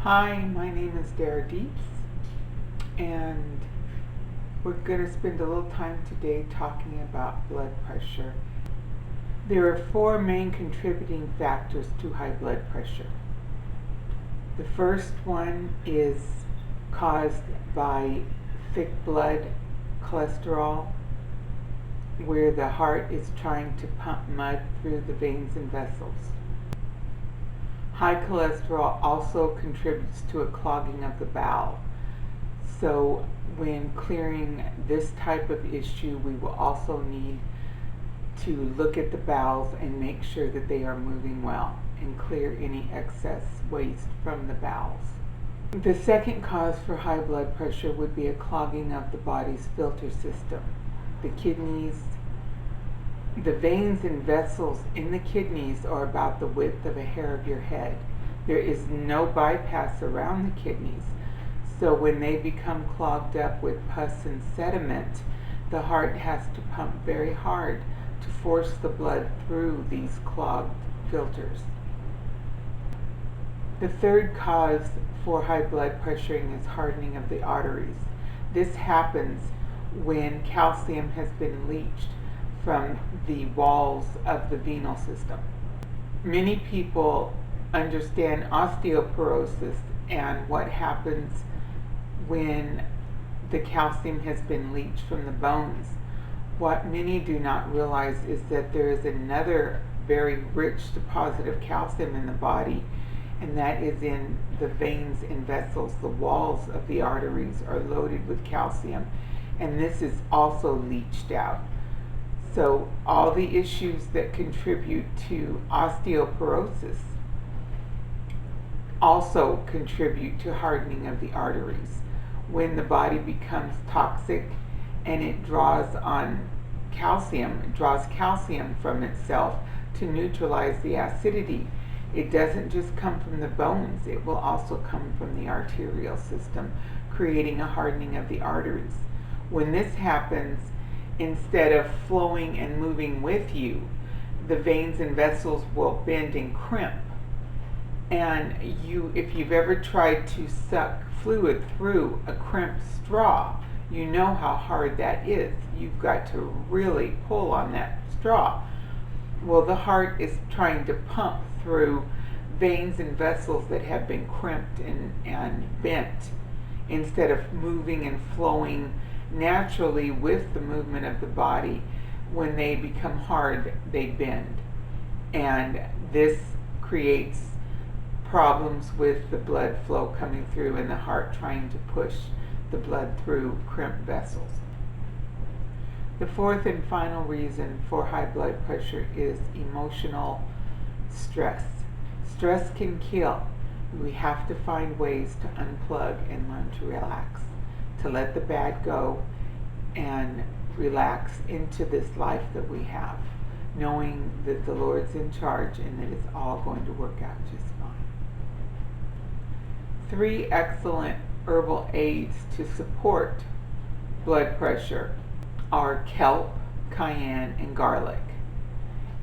Hi, my name is Dara Deeps, and we're going to spend a little time today talking about blood pressure. There are four main contributing factors to high blood pressure. The first one is caused by thick blood cholesterol, where the heart is trying to pump mud through the veins and vessels. High cholesterol also contributes to a clogging of the bowel. So when clearing this type of issue, we will also need to look at the bowels and make sure that they are moving well and clear any excess waste from the bowels. The second cause for high blood pressure would be a clogging of the body's filter system. The kidneys, the veins and vessels in the kidneys are about the width of a hair of your head. There is no bypass around the kidneys. So when they become clogged up with pus and sediment, the heart has to pump very hard to force the blood through these clogged filters. The third cause for high blood pressure is hardening of the arteries. This happens when calcium has been leached from the walls of the venal system. Many people understand osteoporosis and what happens when the calcium has been leached from the bones. What many do not realize is that there is another very rich deposit of calcium in the body, and that is in the veins and vessels. The walls of the arteries are loaded with calcium, and this is also leached out. So all the issues that contribute to osteoporosis also contribute to hardening of the arteries. When the body becomes toxic and it draws on calcium, it draws calcium from itself to neutralize the acidity. It doesn't just come from the bones, it will also come from the arterial system, creating a hardening of the arteries. When this happens, instead of flowing and moving with you, the veins and vessels will bend and crimp. And if you've ever tried to suck fluid through a crimped straw, you know how hard that is. You've got to really pull on that straw. Well, the heart is trying to pump through veins and vessels that have been crimped and bent. Instead of moving and flowing naturally with the movement of the body, when they become hard, they bend. And this creates problems with the blood flow coming through and the heart trying to push the blood through crimped vessels. The fourth and final reason for high blood pressure is emotional stress. Stress can kill. We have to find ways to unplug and learn to relax, to let the bad go and relax into this life that we have, knowing that the Lord's in charge and that it's all going to work out just fine. 3 excellent herbal aids to support blood pressure are kelp, cayenne, and garlic.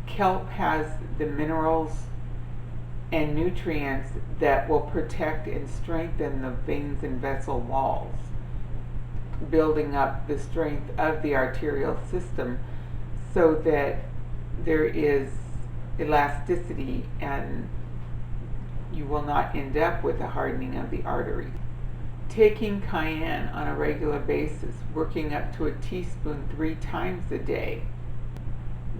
Kelp has the minerals and nutrients that will protect and strengthen the veins and vessel walls, building up the strength of the arterial system so that there is elasticity and you will not end up with a hardening of the arteries. Taking cayenne on a regular basis, working up to a teaspoon 3 times a day,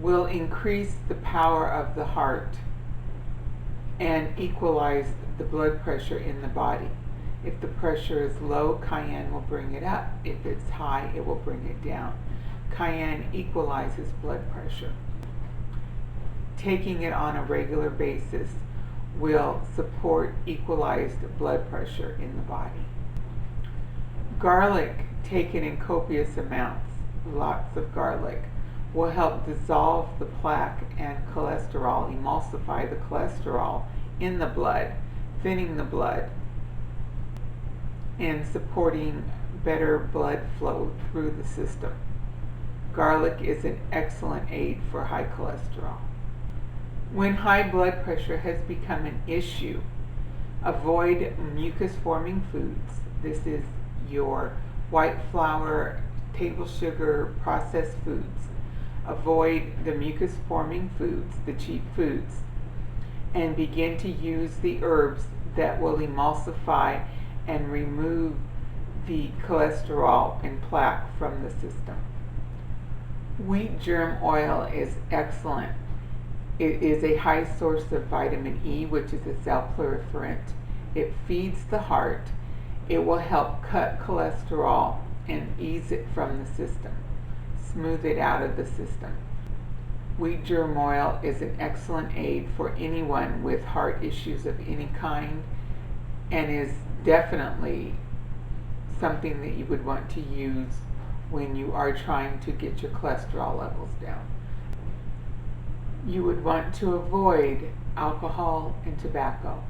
will increase the power of the heart and equalize the blood pressure in the body. If the pressure is low, cayenne will bring it up. If it's high, it will bring it down. Cayenne equalizes blood pressure. Taking it on a regular basis will support equalized blood pressure in the body. Garlic, taken in copious amounts, lots of garlic, will help dissolve the plaque and cholesterol, emulsify the cholesterol in the blood, thinning the blood, and supporting better blood flow through the system. Garlic is an excellent aid for high cholesterol. When high blood pressure has become an issue, Avoid mucus-forming foods. This is your white flour, table sugar, processed foods. Avoid the mucus-forming foods, the cheap foods, and begin to use the herbs that will emulsify and remove the cholesterol and plaque from the system. Wheat germ oil is excellent. It is a high source of vitamin E, which is a cell proliferant. It feeds the heart. It will help cut cholesterol and ease it from the system, smooth it out of the system. Wheat germ oil is an excellent aid for anyone with heart issues of any kind, and is definitely something that you would want to use when you are trying to get your cholesterol levels down. You would want to avoid alcohol and tobacco.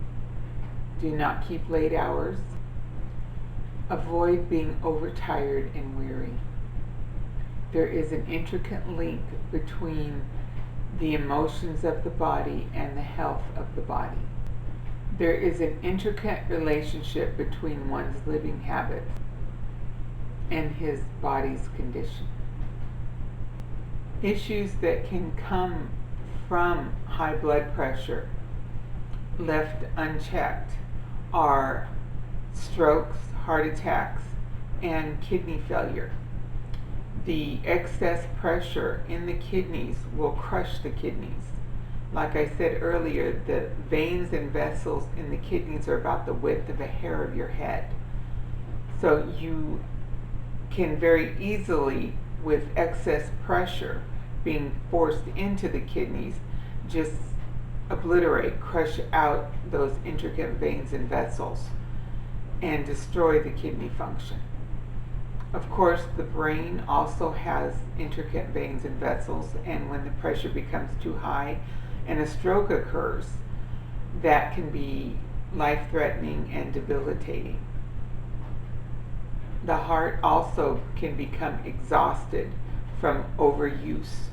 Do not keep late hours. Avoid being overtired and weary. There is an intricate link between the emotions of the body and the health of the body. There is an intricate relationship between one's living habits and his body's condition. Issues that can come from high blood pressure left unchecked are strokes, heart attacks, and kidney failure. The excess pressure in the kidneys will crush the kidneys. Like I said earlier, the veins and vessels in the kidneys are about the width of a hair of your head. So you can very easily, with excess pressure being forced into the kidneys, just obliterate, crush out those intricate veins and vessels and destroy the kidney function. Of course, the brain also has intricate veins and vessels, and when the pressure becomes too high and a stroke occurs, that can be life-threatening and debilitating. The heart also can become exhausted from overuse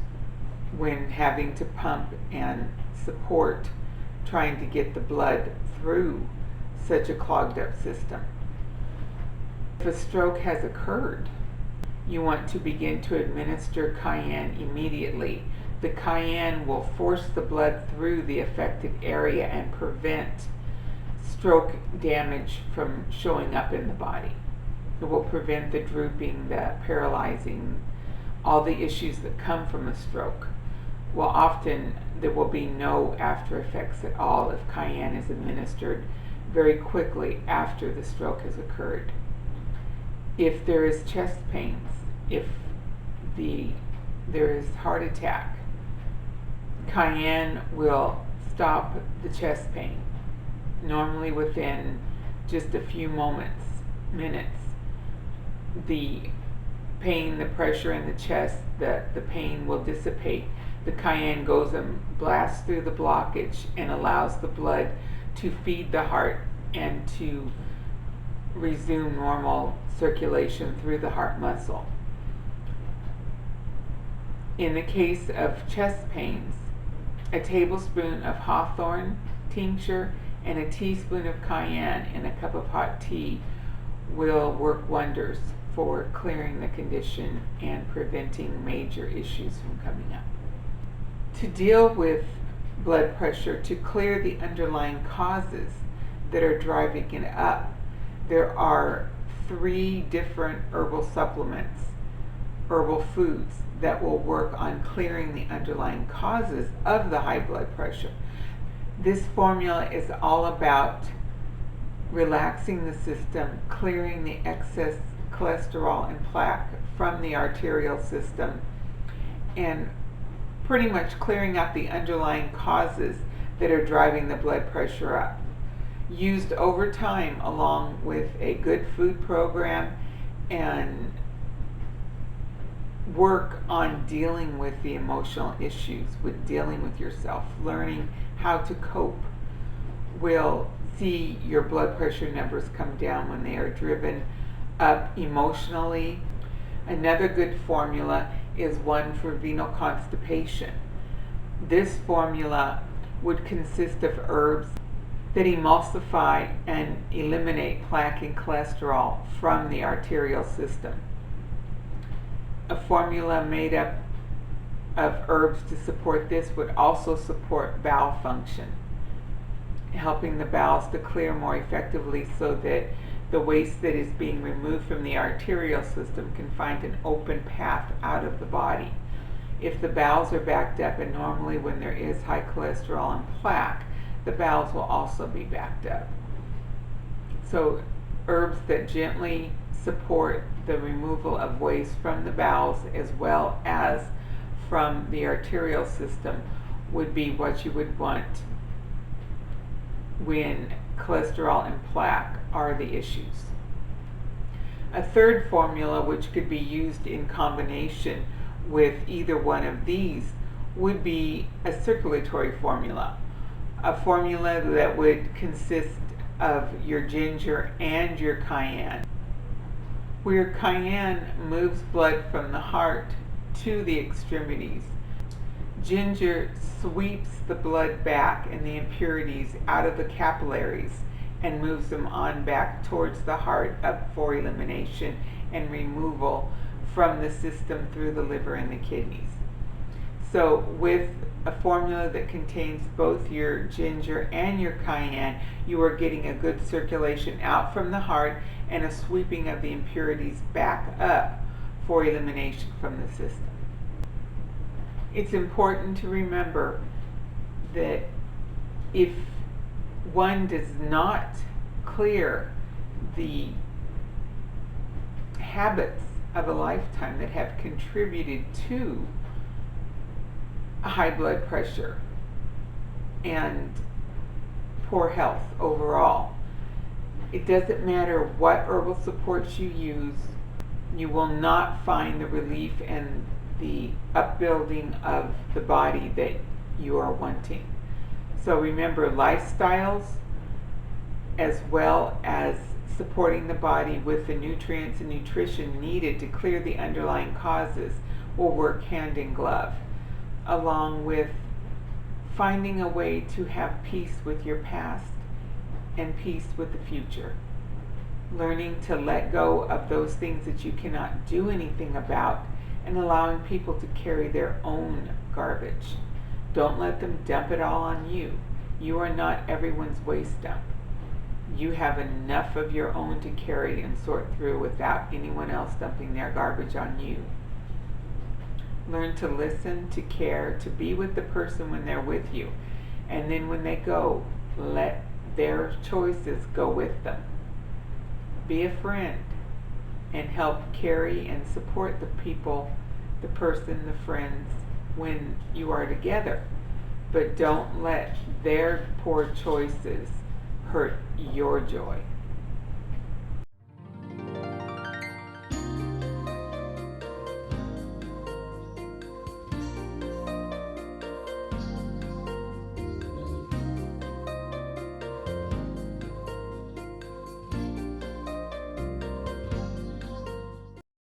when having to pump and support trying to get the blood through such a clogged up system. If a stroke has occurred, you want to begin to administer cayenne immediately. The cayenne will force the blood through the affected area and prevent stroke damage from showing up in the body. It will prevent the drooping, the paralyzing, all the issues that come from a stroke. Well, often there will be no after effects at all if cayenne is administered very quickly after the stroke has occurred. If there is chest pains, if there is heart attack, cayenne will stop the chest pain, normally within just a few minutes. The pain, the pressure in the chest, the pain will dissipate. The cayenne goes and blasts through the blockage and allows the blood to feed the heart and to resume normal circulation through the heart muscle. In the case of chest pains, a tablespoon of hawthorn tincture and a teaspoon of cayenne in a cup of hot tea will work wonders for clearing the condition and preventing major issues from coming up. To deal with blood pressure, to clear the underlying causes that are driving it up, there are 3 different herbal supplements, herbal foods that will work on clearing the underlying causes of the high blood pressure. This formula is all about relaxing the system, clearing the excess cholesterol and plaque from the arterial system, and pretty much clearing out the underlying causes that are driving the blood pressure up. Used over time along with a good food program and work on dealing with the emotional issues, with dealing with yourself, learning how to cope, will see your blood pressure numbers come down when they are driven up emotionally. Another good formula is one for venal constipation. This formula would consist of herbs that emulsify and eliminate plaque and cholesterol from the arterial system. A formula made up of herbs to support this would also support bowel function, helping the bowels to clear more effectively so that the waste that is being removed from the arterial system can find an open path out of the body. If the bowels are backed up, and normally when there is high cholesterol and plaque, the bowels will also be backed up. So herbs that gently support the removal of waste from the bowels as well as from the arterial system would be what you would want when cholesterol and plaque are the issues. A third formula, which could be used in combination with either one of these, would be a circulatory formula. A formula that would consist of your ginger and your cayenne. Where cayenne moves blood from the heart to the extremities, ginger sweeps the blood back and the impurities out of the capillaries and moves them on back towards the heart up for elimination and removal from the system through the liver and the kidneys. So with a formula that contains both your ginger and your cayenne, you are getting a good circulation out from the heart and a sweeping of the impurities back up for elimination from the system. It's important to remember that if one does not clear the habits of a lifetime that have contributed to high blood pressure and poor health overall, it doesn't matter what herbal supports you use, you will not find the relief and the upbuilding of the body that you are wanting. So remember, lifestyles as well as supporting the body with the nutrients and nutrition needed to clear the underlying causes will work hand in glove, along with finding a way to have peace with your past and peace with the future. Learning to let go of those things that you cannot do anything about and allowing people to carry their own garbage. Don't let them dump it all on you. You are not everyone's waste dump. You have enough of your own to carry and sort through without anyone else dumping their garbage on you. Learn to listen, to care, to be with the person when they're with you. And then when they go, let their choices go with them. Be a friend and help carry and support the people, the person, the friends when you are together. But don't let their poor choices hurt your joy.